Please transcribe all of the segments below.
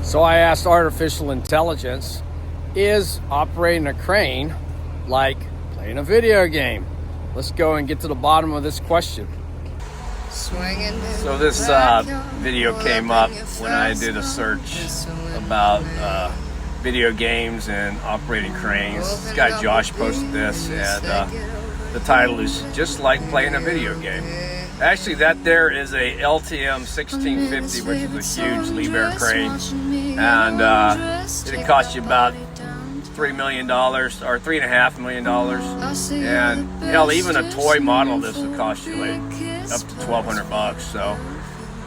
So I asked artificial intelligence, is operating a crane like playing a video game? Let's go and get to the bottom of this question. So this video came up when I did a search about video games and operating cranes. This guy Josh posted this, and the title is Just Like Playing a Video Game. Actually, that there is a LTM1650, which is a huge Liebherr crane, and it cost you about $3 million or $3.5 million, and hell, even a toy model of this would cost you like up to $1,200. So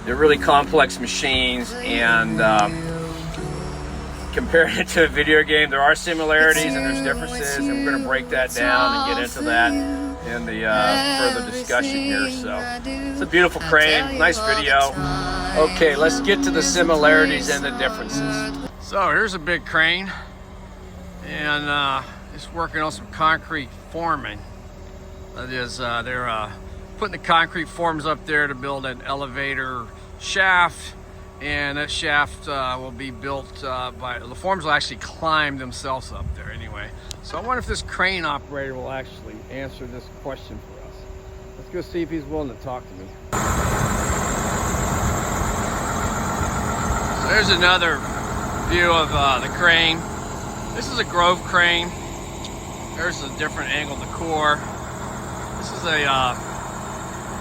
they're really complex machines, and comparing it to a video game, there are similarities and there's differences, and we're going to break that down and get into that in the further discussion here. So it's a beautiful crane, nice video. Okay, let's get to the similarities and the differences. So here's a big crane, and it's working on some concrete forming. That is, they're putting the concrete forms up there to build an elevator shaft, and that shaft will be built by, the forms will actually climb themselves up there anyway. So I wonder if this crane operator will actually answer this question for us. Let's go see if he's willing to talk to me. So there's another view of the crane. This is a Grove crane. There's a different angle of the core. This is a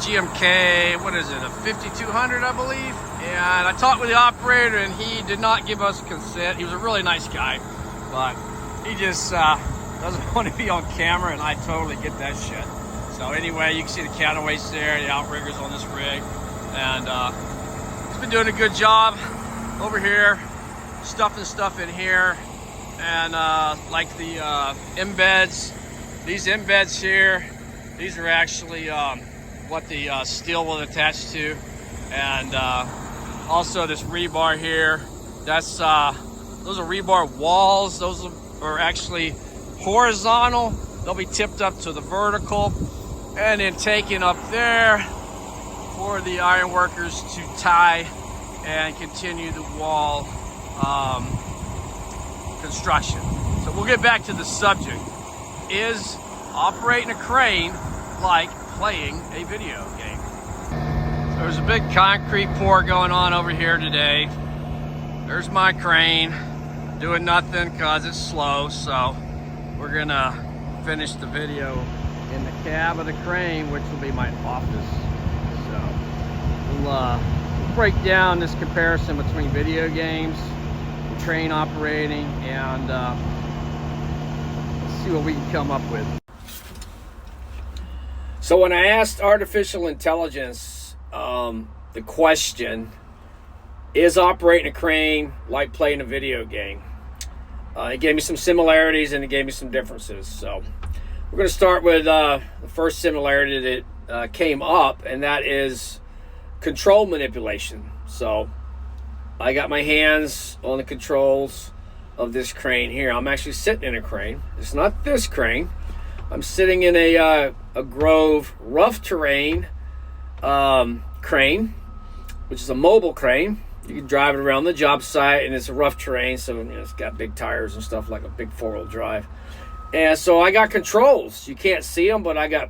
GMK, what is it, a 5200, I believe? And I talked with the operator, and he did not give us consent. He was a really nice guy, but he just doesn't want to be on camera, and I totally get that shit. So anyway, you can see the counterweights there, the outriggers on this rig, and he's been doing a good job over here, stuffing stuff in here, and like the embeds, these embeds here, these are actually what the steel will attach to, and also this rebar here, that's those are rebar walls. Those are actually horizontal. They'll be tipped up to the vertical and then taken up there for the iron workers to tie and continue the wall construction. So we'll get back to the subject. Is operating a crane like playing a video game? So there's a big concrete pour going on over here today. There's my crane doing nothing because it's slow, so we're gonna finish the video in the cab of the crane, which will be my office. So we'll break down this comparison between video games, crane operating, and let's see what we can come up with. So when I asked artificial intelligence the question, is operating a crane like playing a video game? It gave me some similarities and it gave me some differences. So we're going to start with the first similarity that came up, and that is control manipulation. So I got my hands on the controls of this crane here. I'm actually sitting in a crane. It's not this crane. I'm sitting in a Grove rough terrain crane, which is a mobile crane. You can drive it around the job site, and it's a rough terrain, so it's got big tires and stuff, like a big four-wheel drive. And so I got controls. You can't see them, but I got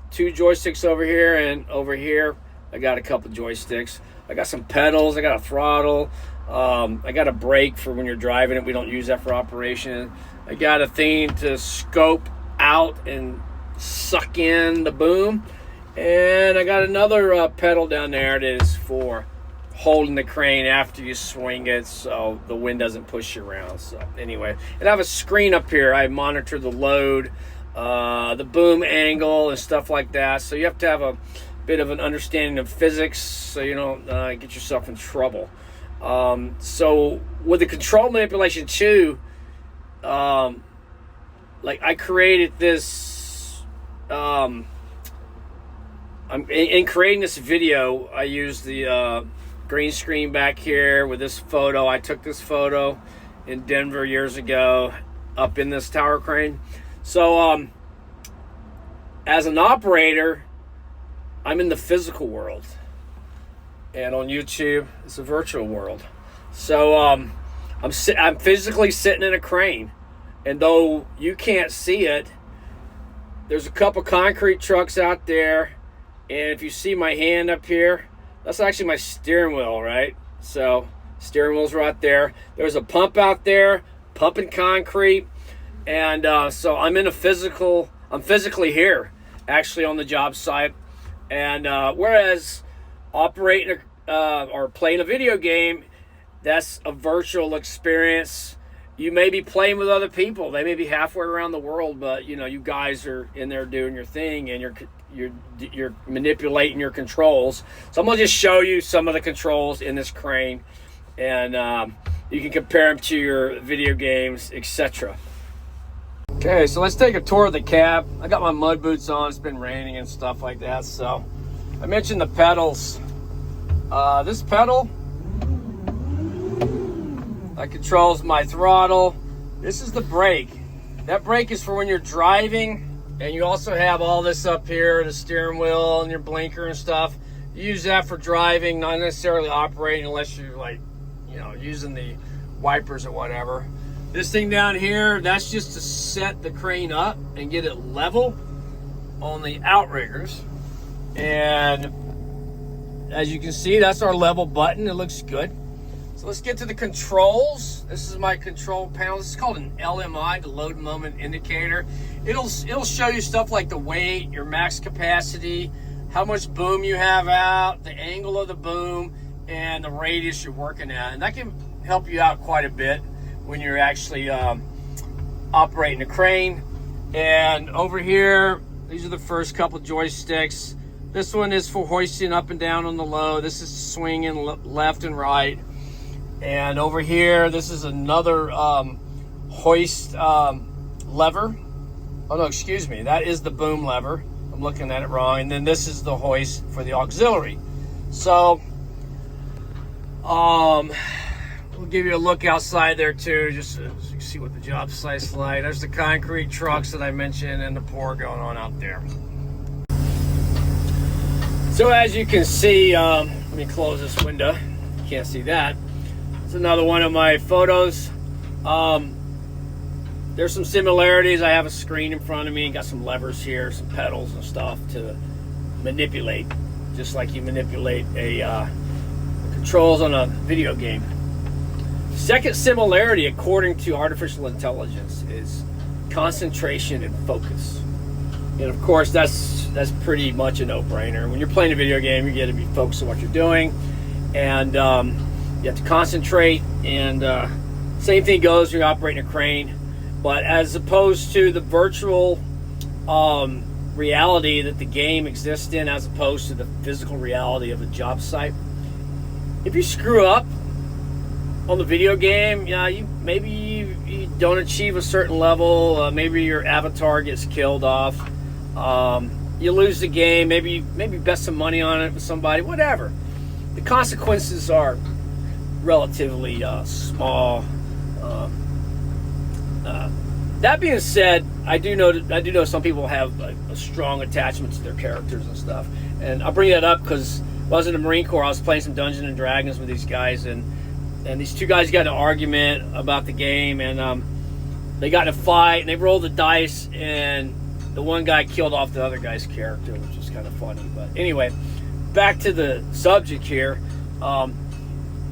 two joysticks over here, and over here I got a couple joysticks. I got some pedals. I got a throttle. I got a brake for when you're driving it. We don't use that for operation. I got a thing to scope out and suck in the boom, and I got another pedal down there that is for holding the crane after you swing it so the wind doesn't push you around. So anyway, and I have a screen up here. I monitor the load, the boom angle and stuff like that, so you have to have a bit of an understanding of physics so you don't get yourself in trouble. So with the control manipulation too, like I created this, in creating this video, I used the green screen back here with this photo. I took this photo in Denver years ago up in this tower crane. So as an operator, I'm in the physical world, and on YouTube it's a virtual world. So I'm physically sitting in a crane, and though you can't see it, there's a couple concrete trucks out there, and if you see my hand up here, that's actually my steering wheel, right? So steering wheel's right there. There's a pump out there pumping concrete, and so I'm physically here, actually on the job site. And whereas operating or playing a video game, that's a virtual experience. You may be playing with other people. They may be halfway around the world, but you know, you guys are in there doing your thing, and you're manipulating your controls. So I'm gonna just show you some of the controls in this crane, and you can compare them to your video games, etc. Okay, so let's take a tour of the cab. I got my mud boots on. It's been raining and stuff like that. So I mentioned the pedals. This pedal that controls my throttle. This is the brake. That brake is for when you're driving, and you also have all this up here, the steering wheel and your blinker and stuff. You use that for driving, not necessarily operating unless you're like, you know, using the wipers or whatever. This thing down here, that's just to set the crane up and get it level on the outriggers. And as you can see, that's our level button. It looks good. So let's get to the controls. This is my control panel. This is called an LMI, the load moment indicator. It'll show you stuff like the weight, your max capacity, how much boom you have out, the angle of the boom, and the radius you're working at. And that can help you out quite a bit when you're actually operating a crane. And over here, these are the first couple joysticks. This one is for hoisting up and down on the load. This is swinging left and right. And over here, this is another hoist lever. Oh no, excuse me, that is the boom lever. I'm looking at it wrong. And then this is the hoist for the auxiliary. So we'll give you a look outside there too, just so you can see what the job site's like. There's the concrete trucks that I mentioned and the pour going on out there. So as you can see, let me close this window. You can't see that. It's another one of my photos. There's some similarities. I have a screen in front of me, got some levers here, some pedals and stuff to manipulate, just like you manipulate a controls on a video game. Second similarity, according to artificial intelligence, is concentration and focus. And of course, that's pretty much a no-brainer. When you're playing a video game, you got to be focused on what you're doing, and you have to concentrate. And same thing goes when you're operating a crane, but as opposed to the virtual reality that the game exists in, as opposed to the physical reality of a job site. If you screw up on the video game, maybe you don't achieve a certain level. Maybe your avatar gets killed off. You lose the game. Maybe you bet some money on it with somebody. Whatever. The consequences are relatively small. That being said, I do know some people have a strong attachment to their characters and stuff. And I'll bring that up because when I was in the Marine Corps, I was playing some Dungeons and Dragons with these guys, and these two guys got in an argument about the game, and they got in a fight, and they rolled the dice, and the one guy killed off the other guy's character, which was kind of funny. But anyway, back to the subject here.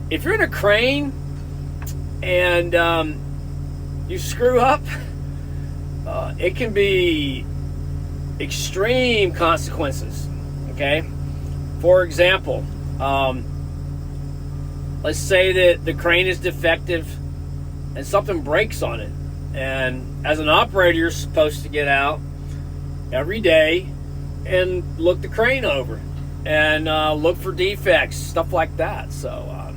If you're in a crane and you screw up, it can be extreme consequences. Okay, for example, let's say that the crane is defective and something breaks on it, and as an operator, you're supposed to get out every day and look the crane over and look for defects, stuff like that. So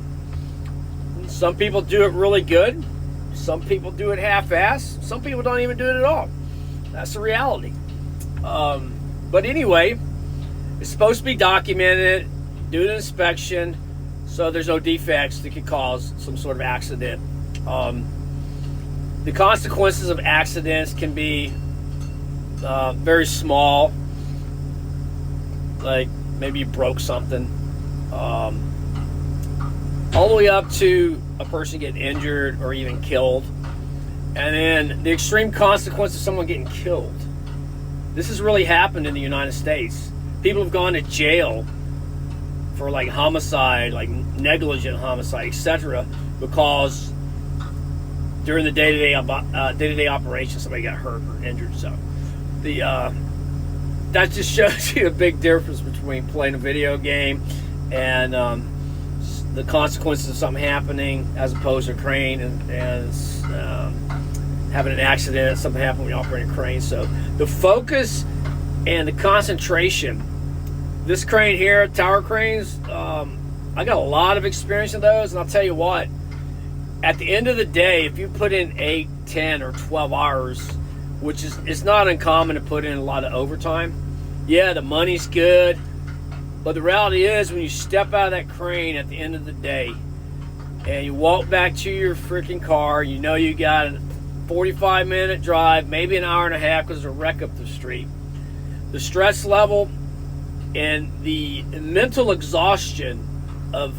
some people do it really good, some people do it half-assed, some people don't even do it at all. That's the reality. But anyway, it's supposed to be documented, do an inspection, so there's no defects that could cause some sort of accident. The consequences of accidents can be very small, like maybe you broke something. all the way up to a person getting injured or even killed. And then the extreme consequence of someone getting killed. This has really happened in the United States. People have gone to jail for like homicide, like negligent homicide, etc., because during the day-to-day operation somebody got hurt or injured. So that just shows you a big difference between playing a video game and the consequences of something happening, as opposed to a crane and having an accident, something happened when you operate a crane. So the focus and the concentration. This crane here, tower cranes, I got a lot of experience in those, and I'll tell you what, at the end of the day, if you put in 8, 10, or 12 hours, which is, it's not uncommon to put in a lot of overtime. Yeah, the money's good, but the reality is when you step out of that crane at the end of the day and you walk back to your freaking car, you know you got a 45-minute drive, maybe an hour and a half because there's a wreck up the street. The stress level and the mental exhaustion of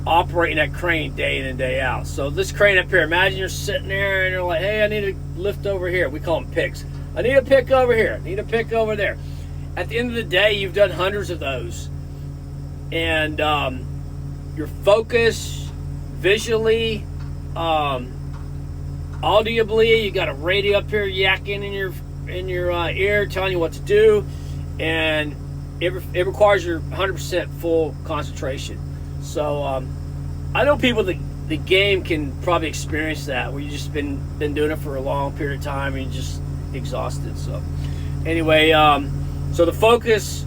operating that crane day in and day out. So this crane up here, imagine you're sitting there and you're like, hey, I need a lift over here. We call them picks. I need a pick over here. I need a pick over there. At the end of the day, you've done hundreds of those. And your focus visually, audibly, you got a radio up here yakking in your ear telling you what to do, and it requires your 100% full concentration. So I know people that the game can probably experience that, where you just been doing it for a long period of time and you're just exhausted. So anyway, so the focus,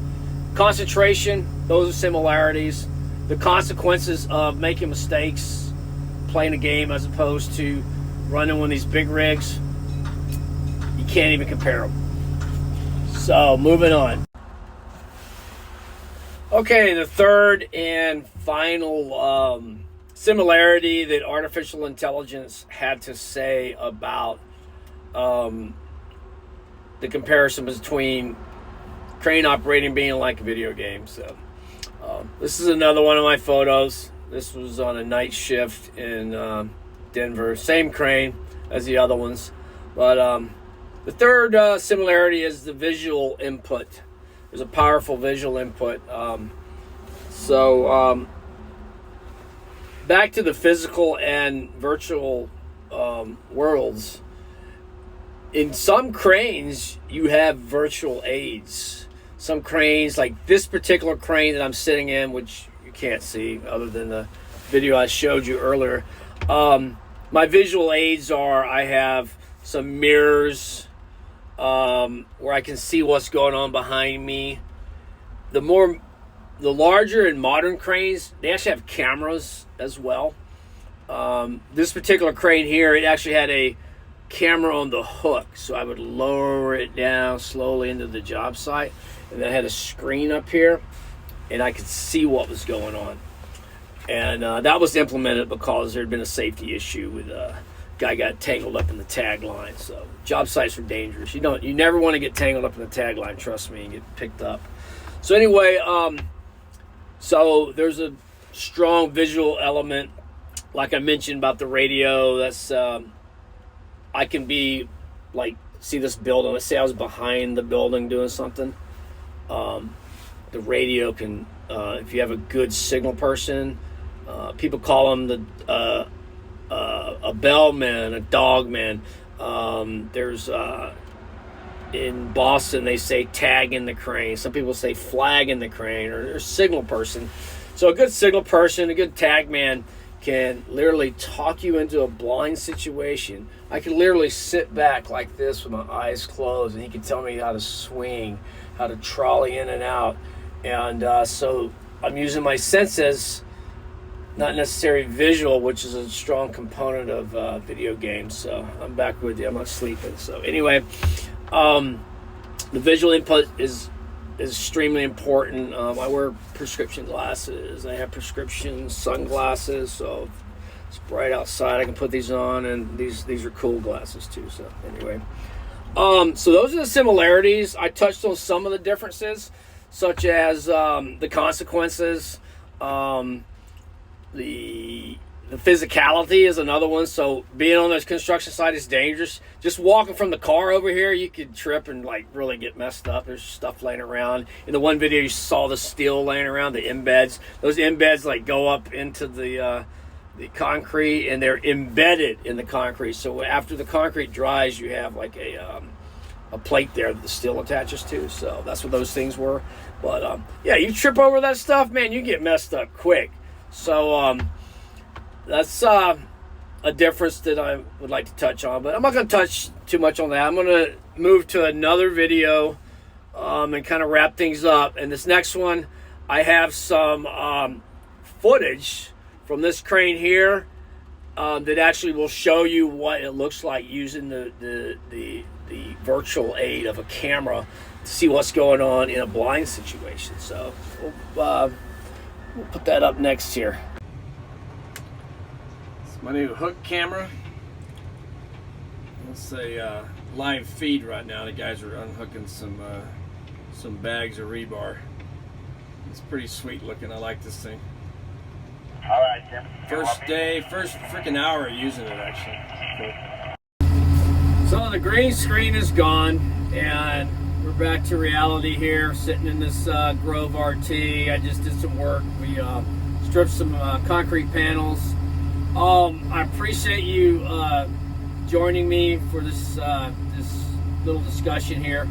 concentration, those are similarities. The consequences of making mistakes playing a game as opposed to running one of these big rigs, you can't even compare them. So moving on. Okay, the third and final similarity that artificial intelligence had to say about the comparison between crane operating being like a video game. So this is another one of my photos. This was on a night shift in Denver. Same crane as the other ones. But the third similarity is the visual input. There's a powerful visual input. Back to the physical and virtual worlds. In some cranes, you have virtual aids. Some cranes, like this particular crane that I'm sitting in, which you can't see other than the video I showed you earlier. My visual aids are, I have some mirrors where I can see what's going on behind me. The larger and modern cranes, they actually have cameras as well. This particular crane here, it actually had a camera on the hook, so I would lower it down slowly into the job site, and then I had a screen up here and I could see what was going on. And that was implemented because there had been a safety issue with a guy got tangled up in the tag line. So job sites are dangerous. You never want to get tangled up in the tag line, trust me, and get picked up. So anyway, so there's a strong visual element. Like I mentioned about the radio, that's I can be like, see this building. Let's say I was behind the building doing something. The radio can, if you have a good signal person, people call them a bellman, a dogman. There's in Boston they say tag in the crane. Some people say flag in the crane, or signal person. So a good signal person, a good tag man can literally talk you into a blind situation. I can literally sit back like this with my eyes closed, and he can tell me how to swing, how to trolley in and out. And so I'm using my senses, not necessarily visual, which is a strong component of video games. So I'm back with you. I'm not sleeping. So anyway, the visual input is extremely important. I wear prescription glasses. I have prescription sunglasses, so it's bright outside. I can put these on, and these are cool glasses too. So anyway, so those are the similarities. I touched on some of the differences, such as the consequences. the physicality is another one. So being on this construction site is dangerous. Just walking from the car over here, you could trip and like really get messed up. There's stuff laying around. In the one video, you saw the steel laying around, the embeds. Those embeds like go up into the concrete, and they're embedded in the concrete. So after the concrete dries, you have like a plate there that the steel attaches to. So that's what those things were. But yeah, you trip over that stuff, man, you get messed up quick. So that's a difference that I would like to touch on, but I'm not going to touch too much on that. I'm going to move to another video and kind of wrap things up. And this next one, I have some footage from this crane here that actually will show you what it looks like using the virtual aid of a camera to see what's going on in a blind situation. So we'll put that up next here. My new hook camera. It's a live feed right now. The guys are unhooking some bags of rebar. It's pretty sweet looking. I like this thing. All right, Tim. First freaking hour using it actually. Cool. So the green screen is gone, and we're back to reality here. Sitting in this Grove RT. I just did some work. We stripped some concrete panels. I appreciate you joining me for this this little discussion here.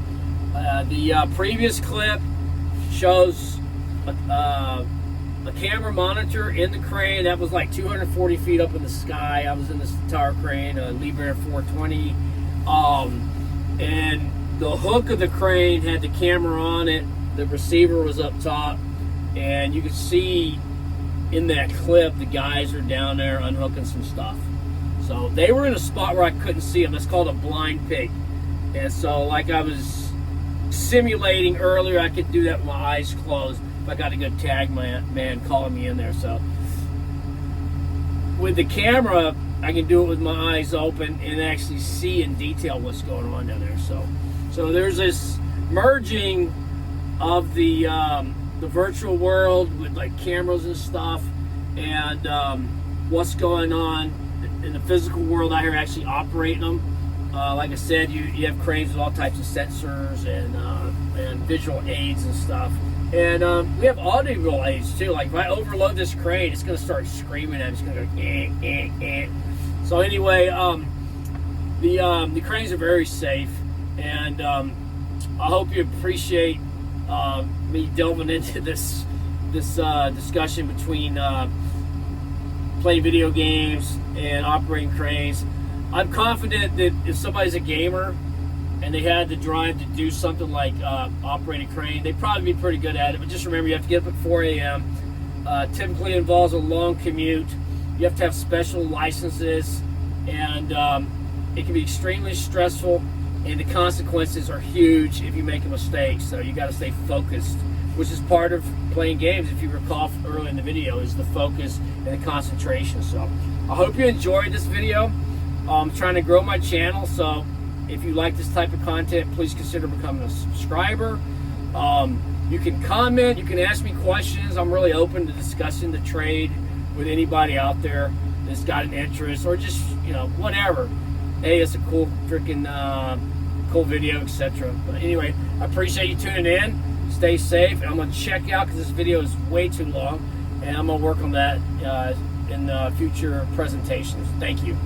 The previous clip shows a camera monitor in the crane that was like 240 feet up in the sky. I was in this tower crane, a Liebherr ECH420, and the hook of the crane had the camera on it. The receiver was up top, and you could see in that clip, the guys are down there unhooking some stuff. So they were in a spot where I couldn't see them. That's called a blind pig. And so like I was simulating earlier, I could do that with my eyes closed. If I got a good tag man calling me in there. So with the camera, I can do it with my eyes open and actually see in detail what's going on down there. So there's this merging of the virtual world with like cameras and stuff, and what's going on in the physical world out here actually operating them. Like I said, you have cranes with all types of sensors and visual aids and stuff. And we have audio aids too. Like if I overload this crane, it's going to start screaming at me. It's going to go eh. So anyway, the cranes are very safe, and I hope you appreciate me delving into this discussion between playing video games and operating cranes. I'm confident that if somebody's a gamer and they had the drive to do something like operate a crane, they'd probably be pretty good at it. But just remember, you have to get up at 4 a.m. Typically involves a long commute. You have to have special licenses, and it can be extremely stressful, and the consequences are huge if you make a mistake. So you got to stay focused, which is part of playing games. If you recall early in the video, is the focus and the concentration. So I hope you enjoyed this video. I'm trying to grow my channel, so if you like this type of content, please consider becoming a subscriber. You can comment, you can ask me questions. I'm really open to discussing the trade with anybody out there that's got an interest, or just, whatever. Hey, it's a cool freaking cool video, etc. But anyway, I appreciate you tuning in. Stay safe, and I'm gonna check out because this video is way too long, and I'm gonna work on that in future presentations. Thank you.